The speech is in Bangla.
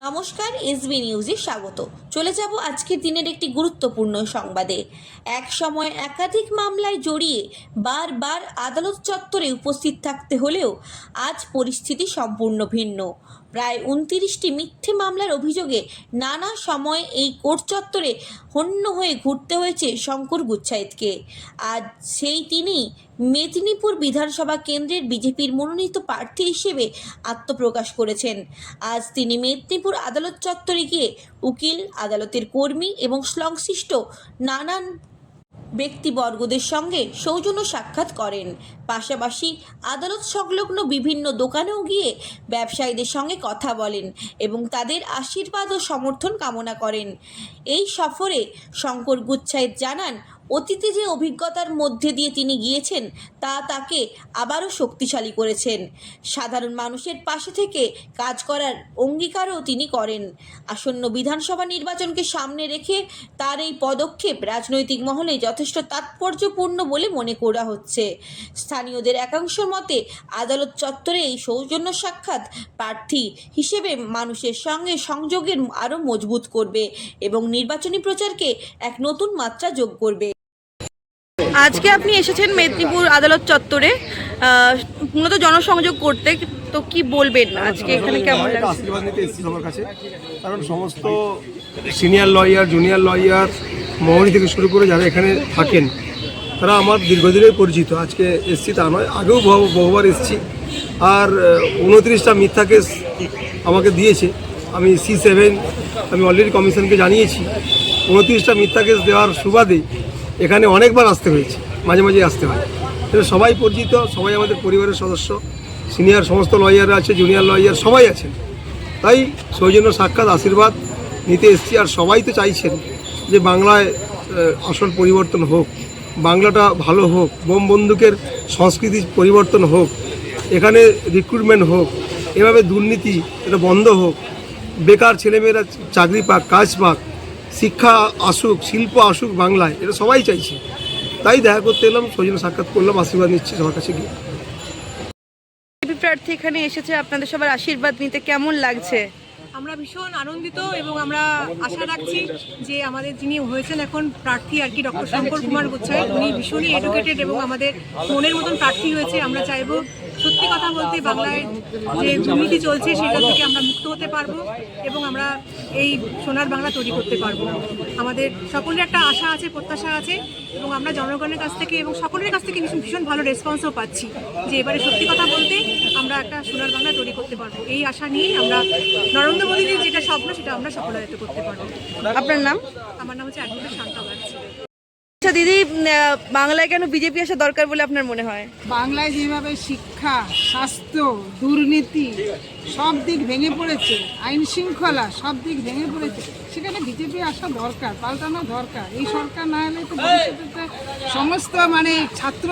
নমস্কার, এসবি নিউজে স্বাগত। চলে যাব আজকের দিনের একটি গুরুত্বপূর্ণ সংবাদে। এক সময় একাধিক মামলায় জড়িয়ে বারবার আদালত চত্বরে উপস্থিত থাকতে হলেও আজ পরিস্থিতি সম্পূর্ণ ভিন্ন। প্রায় 29টি মিথ্যে মামলার অভিযোগে নানা সময় এই কোর্ট চত্বরে হন্য হয়ে ঘুরতে হয়েছে শঙ্কর গুচ্ছাইতকে। আজ সেই তিনি মেদিনীপুর বিধানসভা কেন্দ্রের বিজেপির মনোনীত প্রার্থী হিসেবে আত্মপ্রকাশ করেছেন। আজ তিনি মেদিনীপুর আদালত চত্বরে গিয়ে উকিল, আদালতের কর্মী এবং সংশ্লিষ্ট নানান ব্যক্তিবর্গদের সঙ্গে সৌজন্য সাক্ষাৎ করেন। পাশাপাশি আদালত সংলগ্ন বিভিন্ন দোকানেও গিয়ে ব্যবসায়ীদের সঙ্গে কথা বলেন এবং তাদের আশীর্বাদ ও সমর্থন কামনা করেন। এই সফরে শঙ্কর গুচ্ছাইত জানান, অতীতে যে অভিজ্ঞতার মধ্যে দিয়ে তিনি গিয়েছেন তা তাকে আবারও শক্তিশালী করেছেন। সাধারণ মানুষের পাশে থেকে কাজ করার অঙ্গীকারও তিনি করেন। আসন্ন বিধানসভা নির্বাচনকে সামনে রেখে তার এই পদক্ষেপ রাজনৈতিক মহলে যথেষ্ট তাৎপর্যপূর্ণ বলে মনে করা হচ্ছে। স্থানীয়দের একাংশের মতে আদালত চত্বরে এই সৌজন্য সাক্ষাৎ প্রার্থী হিসেবে মানুষের সঙ্গে সংযোগের আরও মজবুত করবে এবং নির্বাচনী প্রচারকে এক নতুন মাত্রা যোগ করবে। আজকে আপনি এসেছেন মেদিনীপুর আদালত চত্বরে মূলত জনসংযোগ করতে, তো কি বলবেন আজকে এখানে কেমন লাগছে? আশীর্বাদ নিতে এসেছি সবার কাছে, কারণ সমস্ত সিনিয়র লয়ার, জুনিয়র লয়ার, মহরী থেকে শুরু করে যারা এখানে থাকেন তারা আমার দীর্ঘদিনের পরিচিত। আজকে এসেছি তা নয়, আগেও বহুবার এসেছি। আর 29টা মিথ্যা কেস আমাকে দিয়েছে। আমি C7 আমি অলরেডি কমিশনকে জানিয়েছি। 29টা মিথ্যা কেস দেওয়ার সুবাদে এখানে অনেকবার আসতে হয়েছে, মাঝে মাঝে আসতে হয়। কিন্তু সবাই পরিচিত, সবাই আমাদের পরিবারের সদস্য। সিনিয়র সমস্ত লয়াররা আছে, জুনিয়র লয়ার সবাই আছেন। তাই সৌজন্য সাক্ষাৎ আশীর্বাদ নিতে এসেছি। আর সবাই তো চাইছেন যে বাংলায় আসল পরিবর্তন হোক, বাংলাটা ভালো হোক, বোম বন্দুকের সংস্কৃতি পরিবর্তন হোক, এখানে রিক্রুটমেন্ট হোক, এভাবে দুর্নীতি এটা বন্ধ হোক, বেকার ছেলেমেয়েরা চাকরি পাক, কাজ পাক, শিক্ষা আসুক, শিল্প আসুক বাংলায়, এটা সবাই চাইছে। তাই দেখা করতে এলাম, সৌজন্য সাক্ষাৎ করলাম, আশীর্বাদ নিচ্ছি সবার কাছে গিয়ে। প্রার্থী এখানে এসেছে আপনাদের সবার আশীর্বাদ নিতে, কেমন লাগছে? আমরা ভীষণ আনন্দিত এবং আমরা আশা রাখছি যে আমাদের যিনি হয়েছেন এখন প্রার্থী আর কি ডক্টর শঙ্কর কুমার গুচ্ছাইত, উনি ভীষণই এডুকেটেড এবং আমাদের মনের মতন প্রার্থী হয়েছে। আমরা চাইবো সত্যি কথা বলতে বাংলায় যে দুর্নীতি চলছে সেটা থেকে আমরা মুক্ত হতে পারবো এবং আমরা এই সোনার বাংলা তৈরি করতে পারবো। আমাদের সকলের একটা আশা আছে, প্রত্যাশা আছে এবং আমরা জনগণের কাছ থেকে এবং সকলের কাছ থেকে ভীষণ ভালো রেসপন্সও পাচ্ছি যে এবারে সত্যি কথা বলতে আমরা একটা সোনার বাংলা তৈরি করতে পারবো। এই আশা নিয়েই আমরা নরেন্দ্র মোদীজির যেটা স্বপ্ন সেটা আমরা সফলায়িত করতে পারবো। আপনার নাম? আমার নাম হচ্ছে অ্যাডভোকেট শান্তা বাগচি। আচ্ছা দিদি, বাংলায় কেন বিজেপি আসা দরকার বলে আপনার মনে হয়? বাংলায় যেভাবে শিক্ষা, স্বাস্থ্য, দুর্নীতি সব দিক ভেঙে পড়েছে, আইন শৃঙ্খলা সব দিক ভেঙে পড়েছে, সেখানে বিজেপি আসা দরকার, পাল্টানো দরকার। এই সরকার না হলে তো ভবিষ্যতে সমস্ত ছাত্র